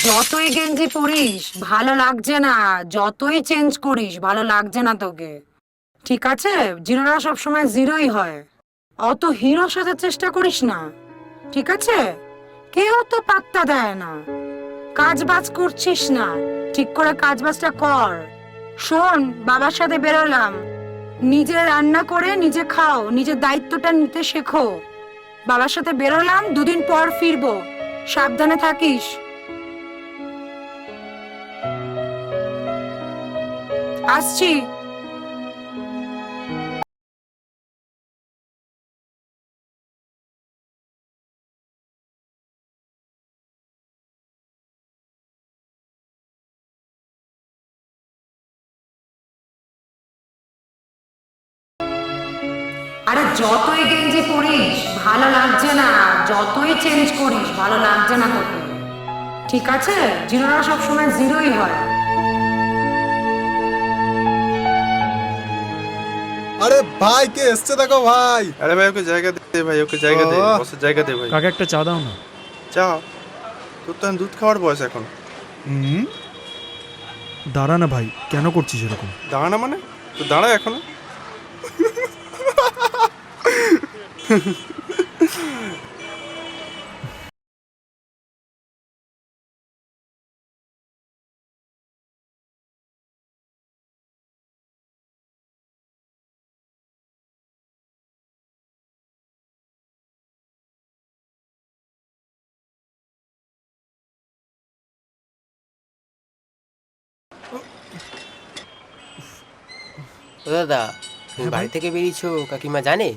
যতই গেঞ্জি পরিস ভালো লাগছে না, যতই চেঞ্জ করিস ভালো লাগছে না তোকে। ঠিক আছে, জিরোরা সবসময় জিরোই হয়। অত হিরো সাজার চেষ্টা করিস না, ঠিক আছে? কেউ তো পাত্তা দেয় না। কাজ বাজ করছিস না, ঠিক করে কাজ বাজটা কর। শোন, বাবার সাথে বেরোলাম, নিজে রান্না করে নিজে খাও, নিজের দায়িত্বটা নিতে শেখো। বাবার সাথে বেরোলাম, 2 দিন পর ফিরবো, সাবধানে থাকিস। আসছি। আরে যতই গেঞ্জি পরিস ভালো লাগছে না, যতই চেঞ্জ করিস ভালো লাগছে না তোকে। ঠিক আছে, জিরোরা সবসময় জিরোই হয়। আরে ভাই, কে এসছে দেখো ভাই। আরে ভাই ওকে জায়গা দে ভাই, ওকে জায়গা দে, ও। বসের জায়গা দে ভাই। কাকে একটা চা দাও না। চা? তোর তো এখন দুধ খাওয়ার বয়স এখন। দাঁড়া না ভাই, কেন করছিস এরকম? দাঁড়া না মানে? তো দাঁড়া এখনো। ও দাদা, তুমি বাড়ি থেকে বেরিয়েছো, কাকিমা জানে?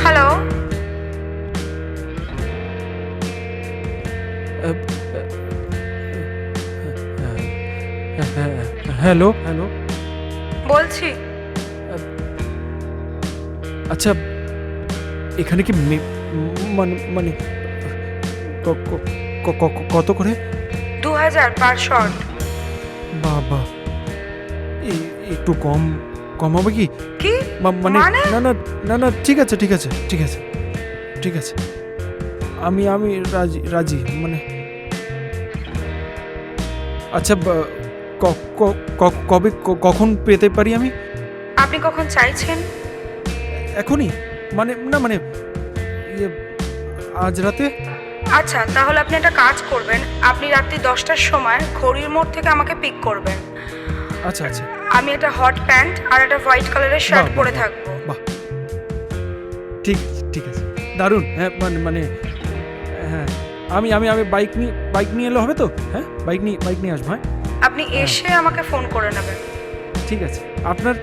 হ্যালো। Hello hello. বলছি। আচ্ছা, এখানে কি মানে মানে কত করে? 2000 পার শট। বাবা, একটু কম হবে কি? কি মানে মানে? না না না না, ঠিক আছে ঠিক আছে ঠিক আছে ঠিক আছে, আমি রাজি মানে। আচ্ছা, কবে কখন পেতে পারি আমি? আপনি কখন চাইছেন? এখনই মানে না মানে ইয়ে, আজ রাতে। আচ্ছা, তাহলে আপনি একটা কাজ করবেন, আপনি রাত্রি 10টার সময় ঘড়ির মোড় থেকে আমাকে পিক করবেন। আচ্ছা আচ্ছা, আমি একটা হট প্যান্ট আর একটা হোয়াইট কালারের শার্ট বাহ, পরে বাহ, থাকবো। বাহ, ঠিক আছে, ঠিক আছে, দারুণ। হ্যাঁ মানে মানে হ্যাঁ, আমি আমি আমি বাইক নিয়ে এলে হবে তো? হ্যাঁ, বাইক নিয়ে আসবো। হ্যাঁ, আপনি এসে আমাকে ফোন করে নেবেন। ঠিক আছে। আপনার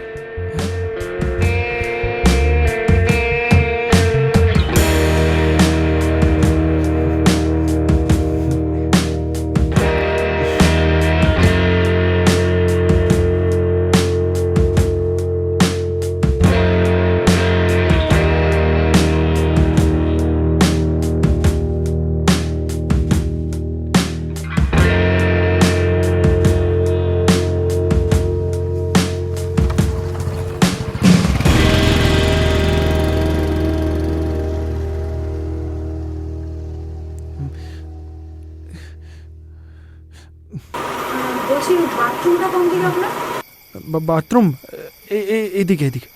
বলছি বাথরুমটা কোন দিকে আপনার? বাথরুম এইদিকে এইদিকে।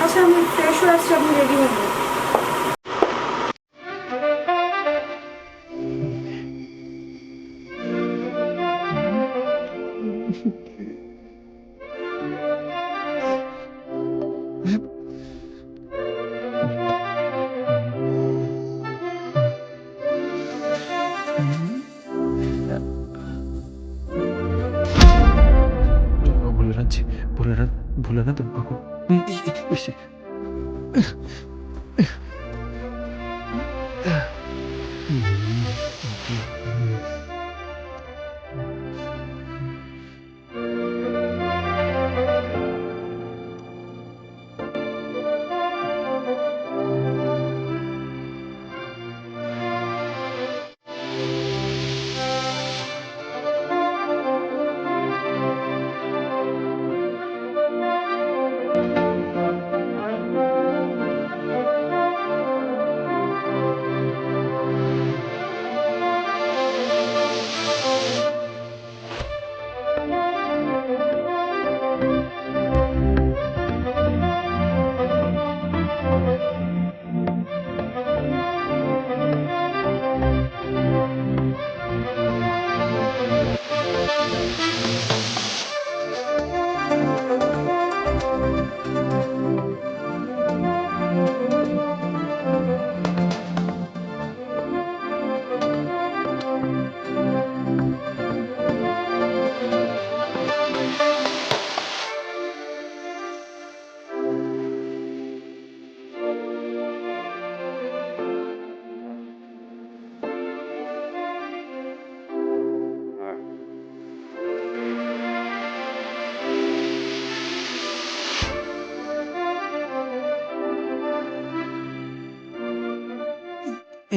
আচ্ছা আমি ফ্রেশ হয়ে আসছি, আপনি রেডি হয়ে যান। ভুলে না তো।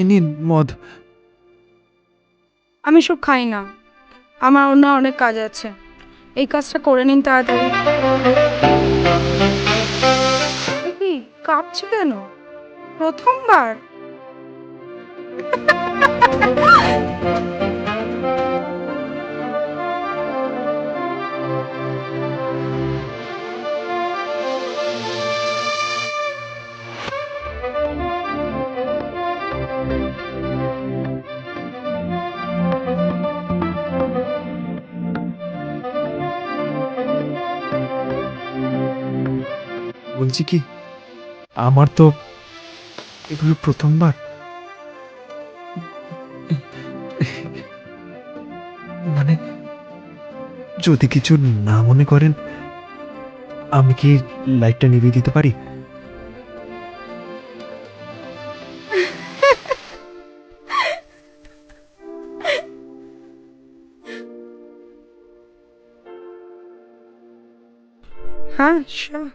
এ নিন মদ। আমি সব খাই না, আমার অন্য অনেক কাজ আছে। এই কাজটা করে নিন তাড়াতাড়ি। এ কি কাঁপছে কেন? প্রথমবার? বলছি কি, আমার তো এগুলো প্রথমবার। মানে যদি কিছু না মনে করেন, আমি কি লাইটটা নিভিয়ে দিতে পারি? হ্যাঁ sure.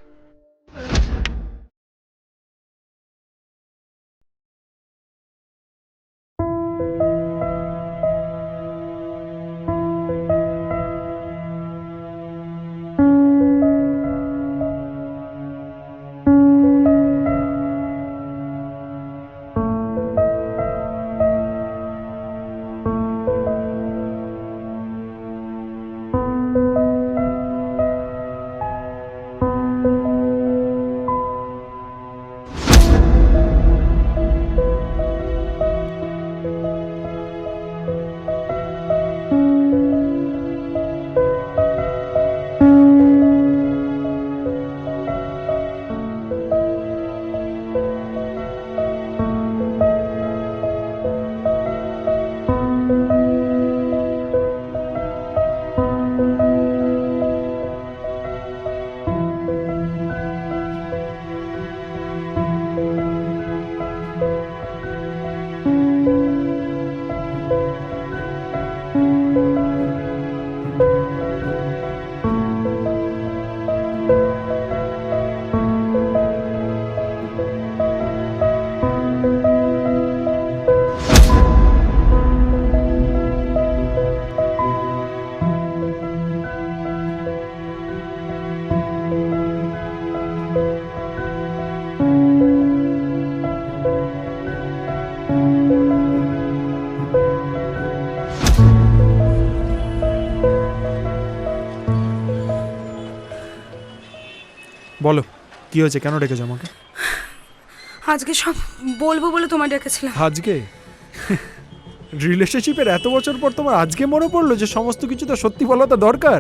বলো কি হয়েছে, কেন ডেকেছো আমাকে? আজকে সব বলবো বলে তোমায় ডেকেছিলাম। আজকে রিলেশনশিপের এত বছর পর তোমার আজকে মনে পড়লো যে সমস্ত কিছু তো সত্যি বলা তো দরকার?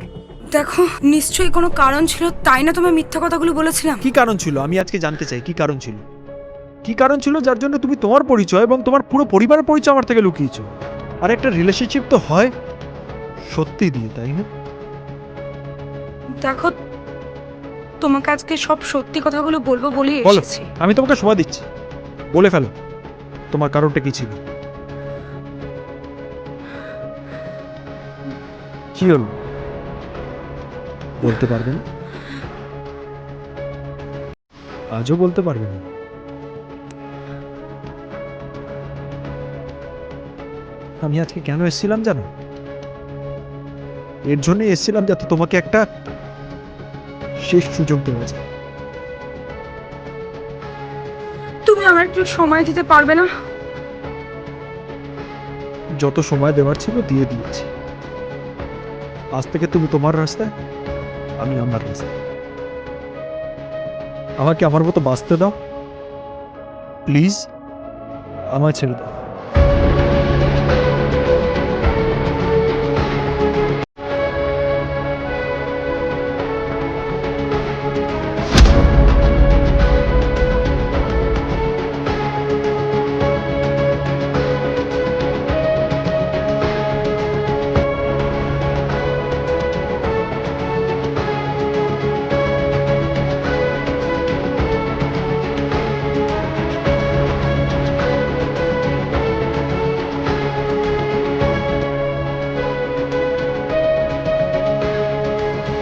দেখো, নিশ্চয়ই কোনো কারণ ছিল, তাই না তোমায় মিথ্যা কথাগুলো বলেছিলাম। কি কারণ ছিল আমি আজকে জানতে চাই, কি কারণ ছিল? কি কারণ ছিল যার জন্য তুমি তোমার পরিচয় এবং তোমার পুরো পরিবারের পরিচয় আমার থেকে লুকিয়েছো? আর একটা রিলেশনশিপ তো হয় সত্যি দিয়ে, তাই না? দেখো, তোমাকে আজকে সব সত্যি কথাগুলো বলবো বলেই বলো, এসেছি। আমি তোমাকে সময় দিচ্ছি, বলে ফেলো তোমার কারণটা কি ছিল। কি হলো বলতে পারবে না? আজও বলতে পারবে না? আমি আজকে কেন এসেছিলাম জানো? এর জন্যই এসেছিলাম যাতে তোমাকে একটা শেষ সুযোগ দেওয়া যায়। তুমি আমার একটু সময় দিতে পারবে না? যত সময় দেওয়ার ছিল দিয়ে দিয়েছি। আজ থেকে তুমি তোমার রাস্তায়, আমি আমার রাস্তায়। আমাকে আমার মতো বাঁচতে দাও প্লিজ, আমায় ছেড়ে দাও।